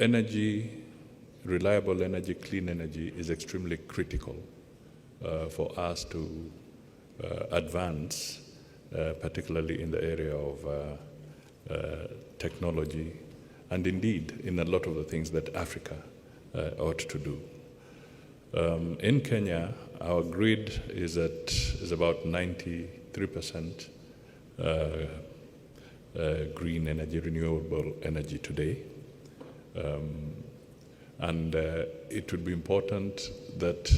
energy, reliable energy, clean energy is extremely critical for us to advance, particularly in the area of technology, and indeed in a lot of the things that Africa ought to do. In Kenya, our grid is about 93% green energy, renewable energy today. And it would be important that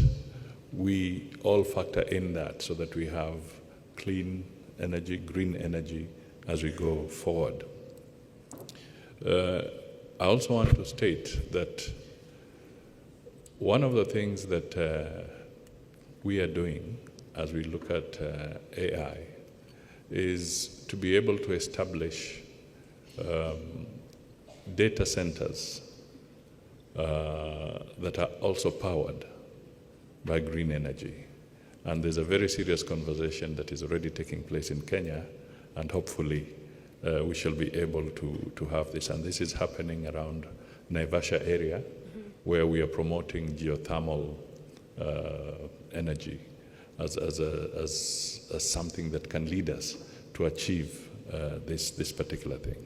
we all factor in that so that we have clean energy, green energy as we go forward. I also want to state that one of the things that we are doing as we look at AI is to be able to establish data centers that are also powered by green energy. And there's a very serious conversation that is already taking place in Kenya, and hopefully we shall be able to have this. And this is happening around Naivasha area, where we are promoting geothermal energy as something that can lead us to achieve this particular thing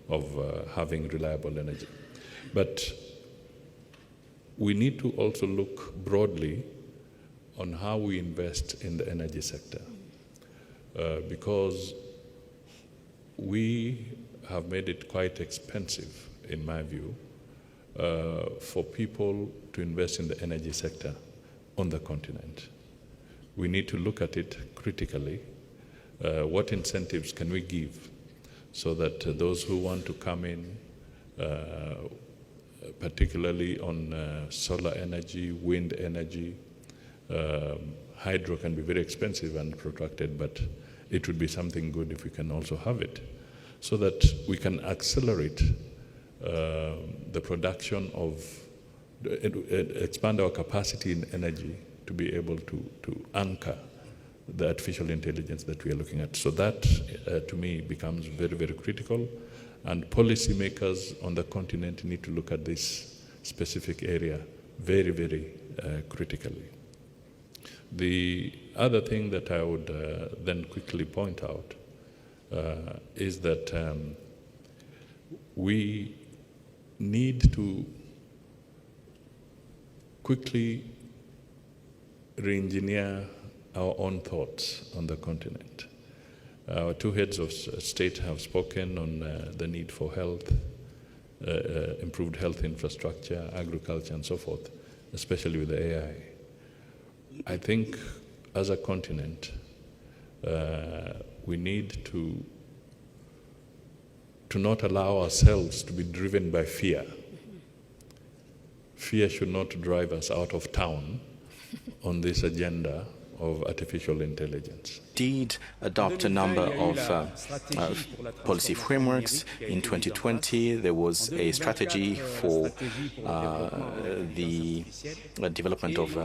of having reliable energy. But we need to also look broadly on how we invest in the energy sector, because we have made it quite expensive, in my view, for people to invest in the energy sector on the continent. We need to look at it critically. What incentives can we give so that those who want to come in, particularly on solar energy, wind energy, hydro can be very expensive and protracted, but it would be something good if we can also have it, so that we can accelerate the production of, expand our capacity in energy to be able to anchor the artificial intelligence that we are looking at. So that, to me, becomes very, very critical. And policymakers on the continent need to look at this specific area very, very critically. The other thing that I would then quickly point out is that we need to quickly re-engineer our own thoughts on the continent. Our two heads of state have spoken on the need for health, improved health infrastructure, agriculture, and so forth, especially with the AI. I think as a continent, we need to not allow ourselves to be driven by fear. Fear should not drive us out of town on this agenda of artificial intelligence. Did adopt a number of policy frameworks. In 2020, there was a strategy for the development of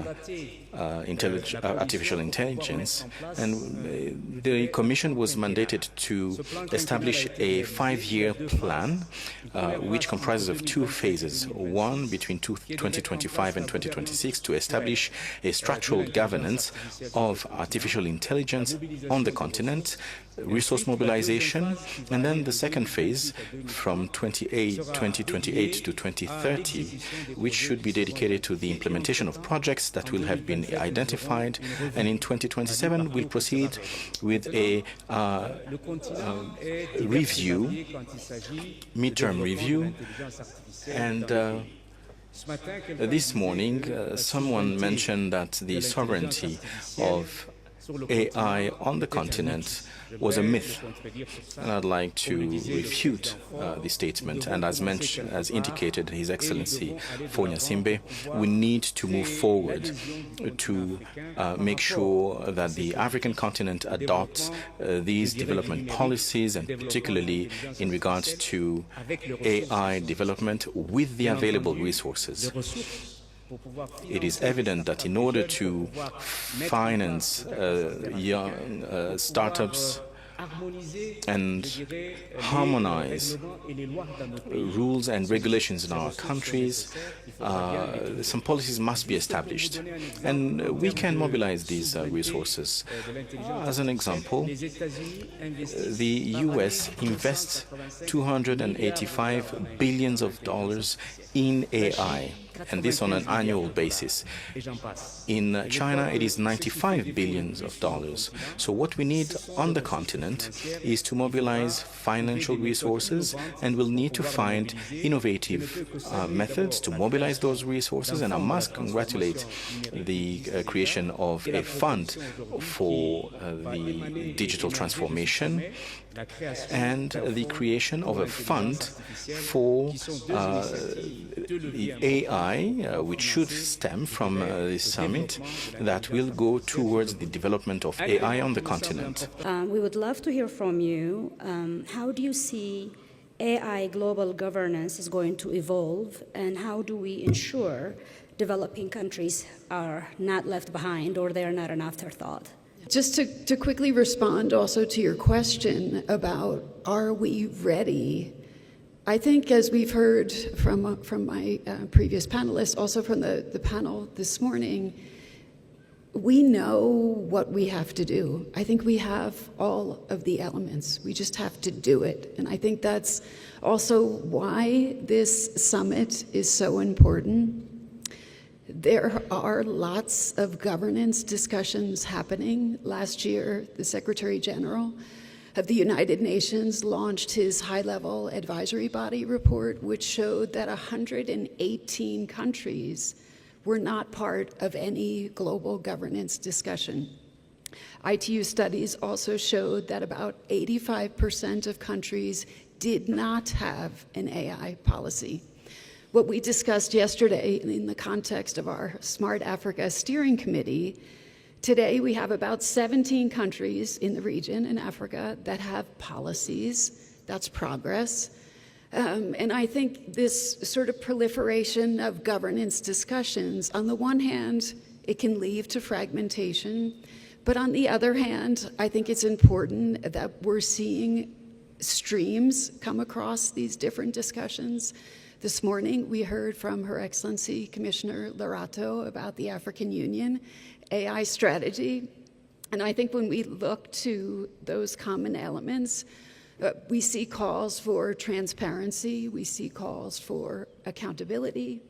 artificial intelligence, and the Commission was mandated to establish a 5-year plan, which comprises of 2 phases, one between 2025 and 2026, to establish a structural governance of artificial intelligence on the continent, resource mobilization, and then the second phase from 2028 to 2030, which should be dedicated to the implementation of projects that will have been identified, and in 2027 we'll proceed with a review, midterm review, and this morning someone mentioned that the sovereignty of AI on the continent was a myth, and I'd like to refute the statement. And as indicated His Excellency Fonya Simbe, we need to move forward to make sure that the African continent adopts these development policies, and particularly in regards to AI development with the available resources. It is evident that in order to finance young startups and harmonize rules and regulations in our countries, some policies must be established. And we can mobilize these resources. As an example, the US invests $285 billion in AI, and this on an annual basis. In China, it is $95 billion. So what we need on the continent is to mobilize financial resources, and we'll need to find innovative methods to mobilize those resources. And I must congratulate the creation of a fund for the digital transformation and the creation of a fund for the AI, which should stem from this summit, that will go towards the development of AI on the continent. We would love to hear from you. How do you see AI global governance is going to evolve, and how do we ensure developing countries are not left behind or they are not an afterthought? Just to quickly respond also to your question about are we ready, I think as we've heard from my previous panelists, also from the panel this morning, we know what we have to do. I think we have all of the elements. We just have to do it. And I think that's also why this summit is so important. There are lots of governance discussions happening. Last year, the Secretary General of the United Nations launched his high-level advisory body report, which showed that 118 countries were not part of any global governance discussion. ITU studies also showed that about 85% of countries did not have an AI policy. What we discussed yesterday in the context of our Smart Africa Steering Committee, today we have about 17 countries in the region in Africa that have policies. That's progress. And I think this sort of proliferation of governance discussions, on the one hand, it can lead to fragmentation, but on the other hand, I think it's important that we're seeing streams come across these different discussions. This morning, we heard from Her Excellency Commissioner Larato about the African Union AI strategy. And I think when we look to those common elements, we see calls for transparency, we see calls for accountability,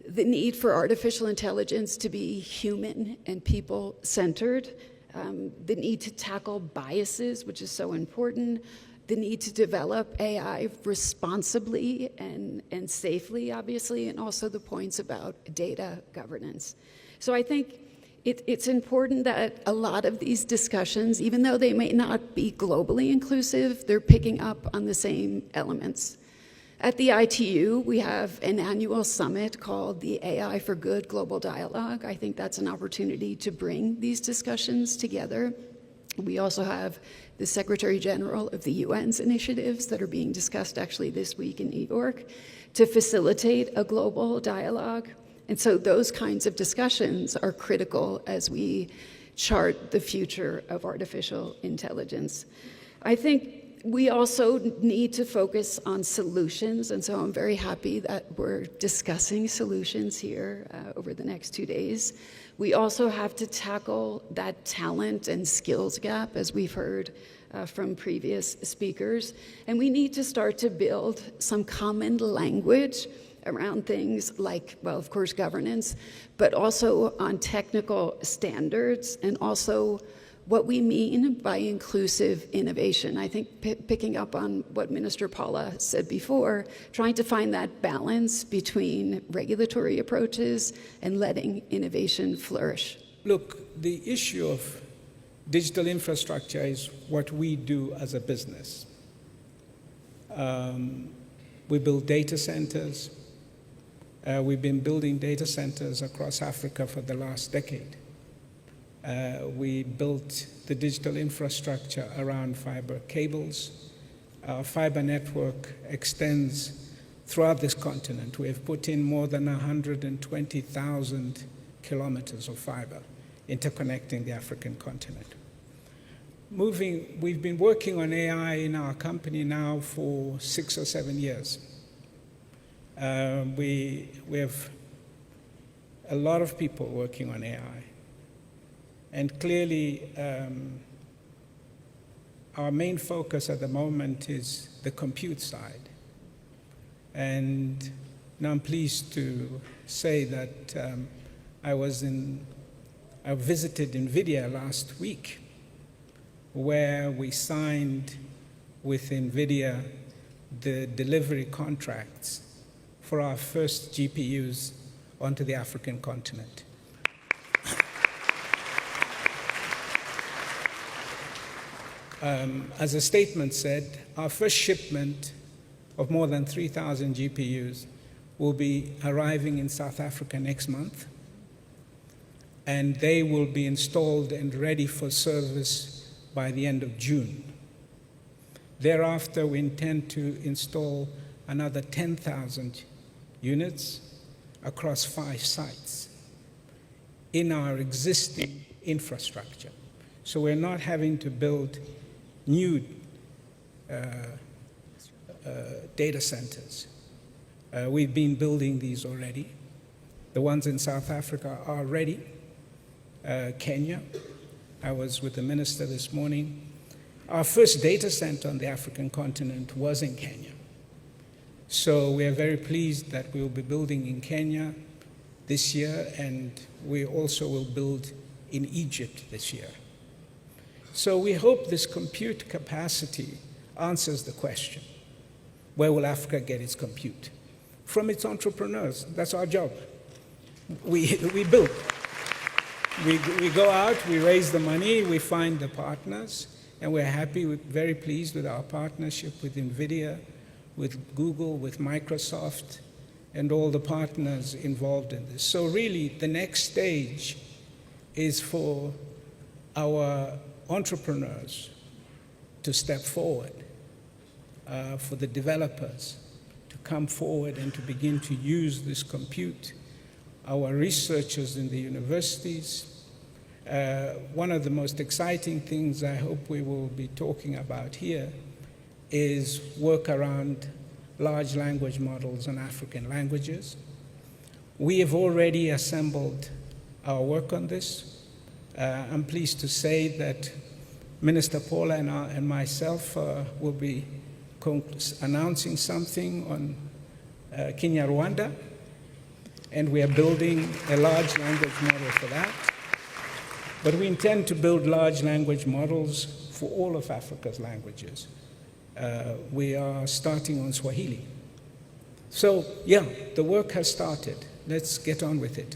the need for artificial intelligence to be human and people-centered, the need to tackle biases, which is so important, the need to develop AI responsibly and safely, obviously, and also the points about data governance. So I think it's important that a lot of these discussions, even though they may not be globally inclusive, they're picking up on the same elements. At the ITU, we have an annual summit called the AI for Good Global Dialogue. I think that's an opportunity to bring these discussions together. We also have the Secretary General of the UN's initiatives that are being discussed actually this week in New York to facilitate a global dialogue. And so those kinds of discussions are critical as we chart the future of artificial intelligence. I think we also need to focus on solutions, and so I'm very happy that we're discussing solutions here over the next 2 days. We also have to tackle that talent and skills gap, as we've heard from previous speakers, and we need to start to build some common language around things like, well, of course, governance, but also on technical standards and also what we mean by inclusive innovation. I think picking up on what Minister Paula said before, trying to find that balance between regulatory approaches and letting innovation flourish. Look, the issue of digital infrastructure is what we do as a business. We build data centers. We've been building data centers across Africa for the last decade. We built the digital infrastructure around fiber cables. Our fiber network extends throughout this continent. We have put in more than 120,000 kilometers of fiber interconnecting the African continent. we've been working on AI in our company now for 6 or 7 years. We have a lot of people working on AI. And clearly, our main focus at the moment is the compute side. And now I'm pleased to say that I visited NVIDIA last week, where we signed with NVIDIA the delivery contracts for our first GPUs onto the African continent. As a statement said, our first shipment of more than 3,000 GPUs will be arriving in South Africa next month, and they will be installed and ready for service by the end of June. Thereafter, we intend to install another 10,000 units across 5 sites in our existing infrastructure. So we're not having to build new data centers. We've been building these already. The ones in South Africa are ready. Kenya, I was with the minister this morning. Our first data center on the African continent was in Kenya. So we are very pleased that we will be building in Kenya this year, and we also will build in Egypt this year. So we hope this compute capacity answers the question, where will Africa get its compute? From its entrepreneurs. That's our job. We build. We go out, we raise the money, we find the partners, and we're happy, very pleased with our partnership with NVIDIA, with Google, with Microsoft, and all the partners involved in this. So really, the next stage is for our entrepreneurs to step forward, for the developers to come forward and to begin to use this compute. Our researchers in the universities. One of the most exciting things I hope we will be talking about here is work around large language models in African languages. We have already assembled our work on this. I'm pleased to say that Minister Paula and myself will be announcing something on Kinyarwanda, and we are building a large language model for that. But we intend to build large language models for all of Africa's languages. We are starting on Swahili. So, yeah, the work has started. Let's get on with it.